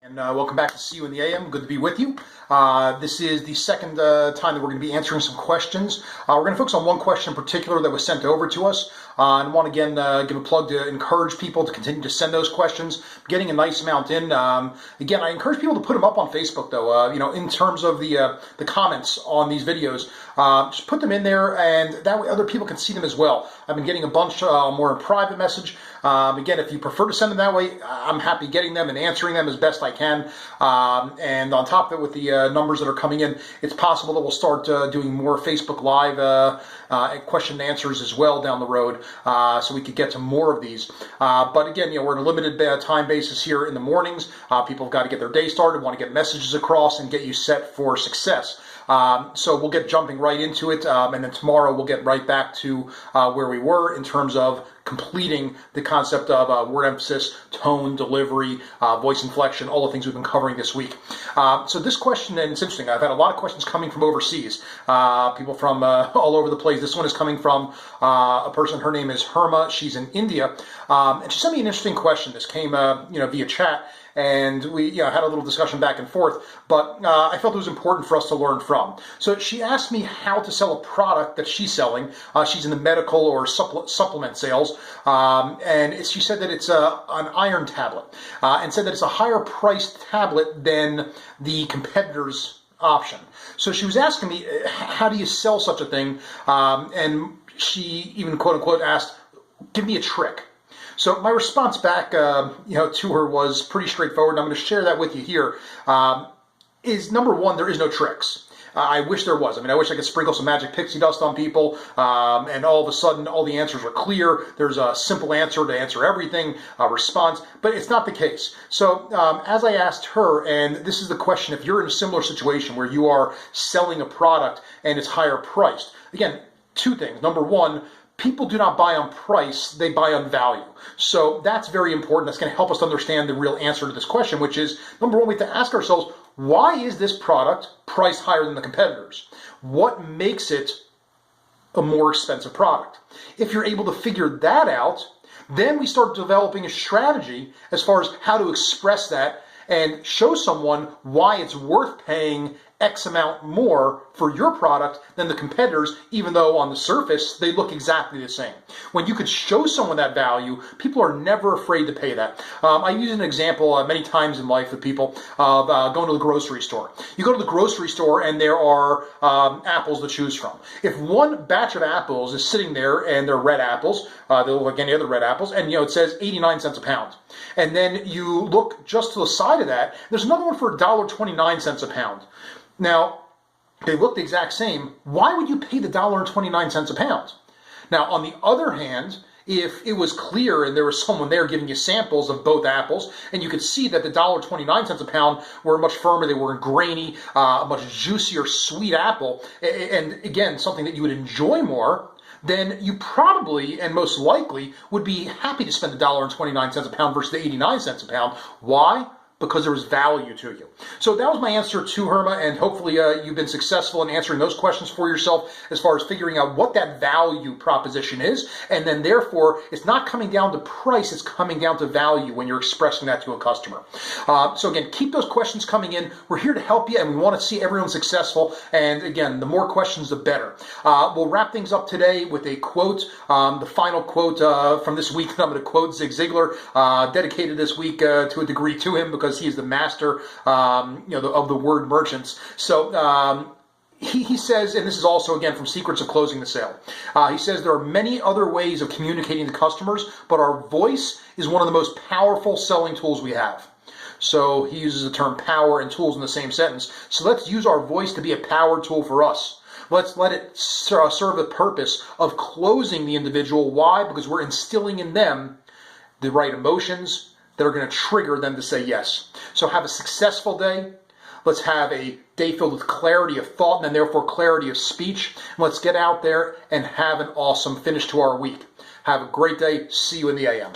And welcome back to See You in the AM. Good to be with you. This is the second time that we're going to be answering some questions. We're going to focus on one question in particular that was sent over to us. And I want to again give a plug to encourage people to continue to send those questions. Getting a nice amount in. Again, I encourage people to put them up on Facebook, though. In terms of the comments on these videos, just put them in there, and that way other people can see them as well. I've been getting a bunch more in private message. Again, if you prefer to send them that way, I'm happy getting them and answering them as best I can. And on top of it, with the numbers that are coming in, it's possible that we'll start doing more Facebook Live question and answers as well down the road, so we could get to more of these. But again, we're in a limited time basis here in the mornings. People have got to get their day started, want to get messages across, and get you set for success. So we'll get jumping right into it, and then tomorrow we'll get right back to where we were in terms of completing the concept of word emphasis, tone, delivery, voice inflection, all the things we've been covering this week. So this question, and it's interesting, I've had a lot of questions coming from overseas, people from all over the place. This one is coming from a person, her name is Herma, she's in India, and she sent me an interesting question. This came via chat, and we had a little discussion back and forth, but I felt it was important for us to learn from. So she asked me how to sell a product that she's selling. She's in the medical or supplement sales, and she said that it's an iron tablet, and said that it's a higher priced tablet than the competitor's option. So she was asking me, how do you sell such a thing? And she even quote unquote asked, give me a trick. So my response back, to her was pretty straightforward, and I'm going to share that with you here. Is number one, there is no tricks. I wish there was. I wish I could sprinkle some magic pixie dust on people, and all of a sudden, all the answers are clear. There's a simple answer to answer everything, a response, but it's not the case. So as I asked her, and this is the question, if you're in a similar situation where you are selling a product and it's higher priced, again, two things. Number one, people do not buy on price, they buy on value. So that's very important. That's going to help us understand the real answer to this question, which is, number one, we have to ask ourselves, why is this product priced higher than the competitors? What makes it a more expensive product? If you're able to figure that out, then we start developing a strategy as far as how to express that and show someone why it's worth paying X amount more for your product than the competitors, even though on the surface they look exactly the same. When you could show someone that value, people are never afraid to pay that. I use an example many times in life with people of going to the grocery store. You go to the grocery store and there are apples to choose from. If one batch of apples is sitting there and they're red apples, they look like any other red apples, and it says 89 cents a pound. And then you look just to the side of that, there's another one for $1.29 a pound. Now, they look the exact same. Why would you pay the $1.29 a pound? Now, on the other hand, if it was clear and there was someone there giving you samples of both apples, and you could see that the $1.29 a pound were much firmer, they were grainy, a much juicier, sweet apple, and again, something that you would enjoy more, then you probably and most likely would be happy to spend the $1.29 a pound versus the 89 cents a pound. Why? Because there was value to you. So that was my answer to Herma, and hopefully you've been successful in answering those questions for yourself as far as figuring out what that value proposition is, and then therefore it's not coming down to price, it's coming down to value when you're expressing that to a customer. So again, keep those questions coming in. We're here to help you, and we want to see everyone successful, and again, the more questions, the better. We'll wrap things up today with a quote, the final quote from this week. I'm going to quote Zig Ziglar, dedicated this week to a degree to him, because he is the master of the word merchants. So he says, and this is also again from Secrets of Closing the Sale, he says there are many other ways of communicating to customers, but our voice is one of the most powerful selling tools we have. So he uses the term power and tools in the same sentence. So let's use our voice to be a power tool for us. Let's let it serve the purpose of closing the individual. Why? Because we're instilling in them the right emotions that are going to trigger them to say yes. So have a successful day. Let's have a day filled with clarity of thought and then therefore clarity of speech. And let's get out there and have an awesome finish to our week. Have a great day. See you in the AM.